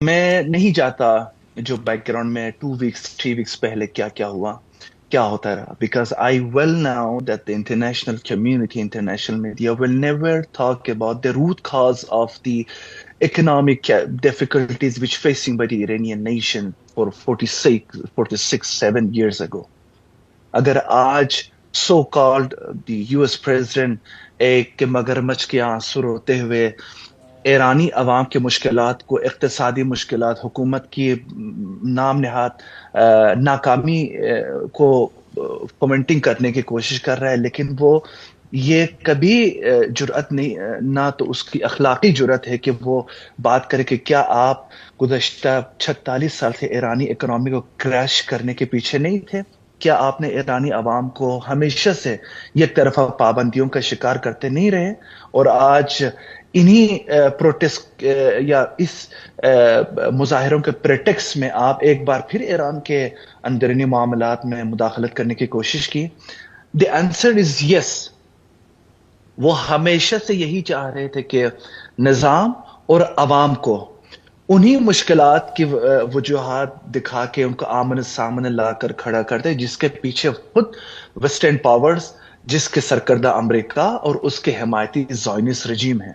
میں نہیں جاتا جو بیک گراؤنڈ میں 2 ویکس 3 ویکس پہلے کیا کیا ہوا، کیا ہوتا رہا، because I well now that the international community, international media will never talk about the root cause of the economic difficulties which facing by the Iranian nation for 7 years ago. اگر آج so called the U S president ایک مگرمچھ کے آنسو روتے ہوئے ایرانی عوام کے مشکلات کو، اقتصادی مشکلات، حکومت کی نام نہاد ناکامی کو کمنٹنگ کرنے کی کوشش کر رہا ہے، لیکن وہ یہ کبھی جرأت نہیں، نہ تو اس کی اخلاقی جرأت ہے کہ وہ بات کرے کہ کیا آپ گزشتہ 46 سال سے ایرانی اکنامی کو کریش کرنے کے پیچھے نہیں تھے؟ کیا آپ نے ایرانی عوام کو ہمیشہ سے یک طرفہ پابندیوں کا شکار کرتے نہیں رہے؟ اور آج انہی پروٹیسٹ یا اس مظاہروں کے پریٹیکس میں آپ ایک بار پھر ایران کے اندرونی معاملات میں مداخلت کرنے کی کوشش کی؟ دی آنسر از یس۔ وہ ہمیشہ سے یہی چاہ رہے تھے کہ نظام اور عوام کو انہی مشکلات کی وجوہات دکھا کے ان کو آمنے سامنے لا کر کھڑا کر دے، جس کے پیچھے خود ویسٹرن پاورز، جس کے سرکردہ امریکہ اور اس کے حمایتی زائنسٹ رجیم ہے۔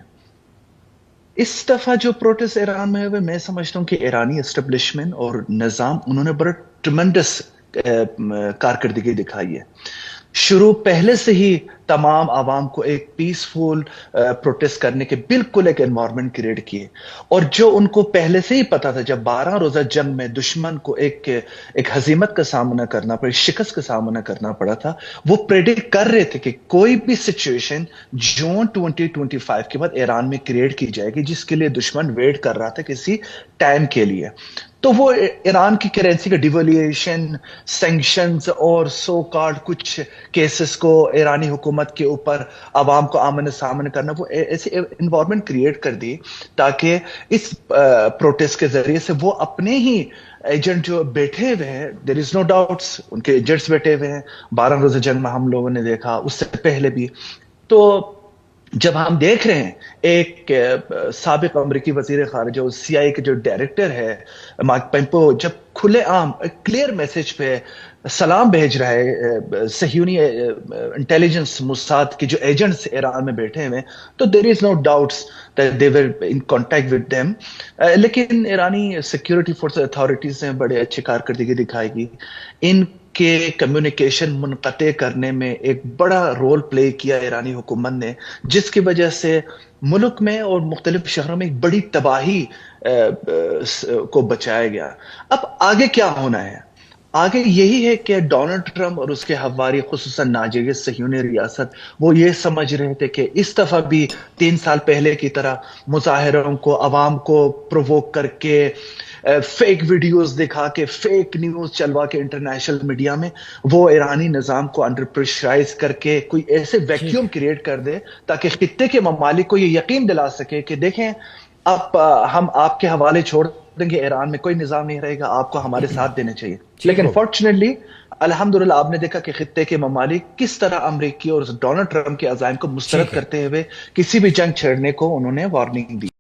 اس دفعہ جو پروٹیسٹ ایران میں ہوئے، میں سمجھتا ہوں کہ ایرانی اسٹیبلشمنٹ اور نظام انہوں نے بڑا ٹریمنڈس کارکردگی دکھائی ہے۔ شروع پہلے سے ہی تمام عوام کو ایک پیسفل پروٹیسٹ کرنے کے بالکل ایک انوائرمنٹ کریٹ کیے، اور جو ان کو پہلے سے ہی پتا تھا، جب 12 روزہ جنگ میں دشمن کو ایک ہزیمت کا سامنا کرنا پڑا، شکست کا سامنا کرنا پڑا تھا، وہ پریڈکٹ کر رہے تھے کہ کوئی بھی سچویشن جون 2025 کے بعد ایران میں کریٹ کی جائے گی، جس کے لیے دشمن ویٹ کر رہا تھا کسی ٹائم کے لیے۔ تو وہ ایران کی کرنسی کا ڈیویلیویشن، سینکشنز اور سو کارڈ کچھ کیسز کو ایرانی حکومت کے اوپر عوام کو آمنے سامنے کرنا، وہ ایسے انوائرمنٹ کریٹ کر دی تاکہ اس پروٹیسٹ کے ذریعے سے وہ اپنے ہی ایجنٹ جو بیٹھے ہوئے ہیں، دیر از نو ڈاؤٹس ان کے ایجنٹس بیٹھے ہوئے ہیں۔ 12 روزہ جنگ میں ہم لوگوں نے دیکھا، اس سے پہلے بھی۔ تو جب ہم دیکھ رہے ہیں ایک سابق امریکی وزیر خارجہ اور سی آئی اے کے جو ڈائریکٹر ہے مائک پومپیو، جب کھلے عام کلیئر میسج پہ سلام بھیج رہا ہے صہیونی انٹیلیجنس موساد کے جو ایجنٹس ایران میں بیٹھے ہوئے، تو دیر از نو doubts that they were in contact with them۔ لیکن ایرانی سیکیورٹی فورس اتھارٹیز نے بڑے اچھی کارکردگی دکھائی گی، ان کے کمیونیکیشن منقطع کرنے میں ایک بڑا رول پلے کیا ایرانی حکومت نے، جس کی وجہ سے ملک میں اور مختلف شہروں میں ایک بڑی تباہی کو بچایا گیا۔ اب آگے کیا ہونا ہے؟ آگے یہی ہے کہ ڈونلڈ ٹرمپ اور اس کے حواری، خصوصاً ناجیہ صہیونی ریاست، وہ یہ سمجھ رہے تھے کہ اس دفعہ بھی 3 سال پہلے کی طرح مظاہروں کو، عوام کو پرووک کر کے، فیک ویڈیوز دکھا کے، فیک نیوز چلوا کے انٹرنیشنل میڈیا میں، وہ ایرانی نظام کو انڈر پریشرائز کر کے کوئی ایسے ویکیوم کریٹ کر دے تاکہ خطے کے ممالک کو یہ یقین دلا سکے کہ دیکھیں اب ہم آپ کے حوالے چھوڑ دیں گے، ایران میں کوئی نظام نہیں رہے گا، آپ کو ہمارے ساتھ دینے چاہیے۔ لیکن فارچونیٹلی الحمدللہ آپ نے دیکھا کہ خطے کے ممالک کس طرح امریکی اور ڈونلڈ ٹرمپ کے عزائم کو مسترد کرتے ہوئے کسی بھی جنگ چھیڑنے کو انہوں نے وارننگ دی۔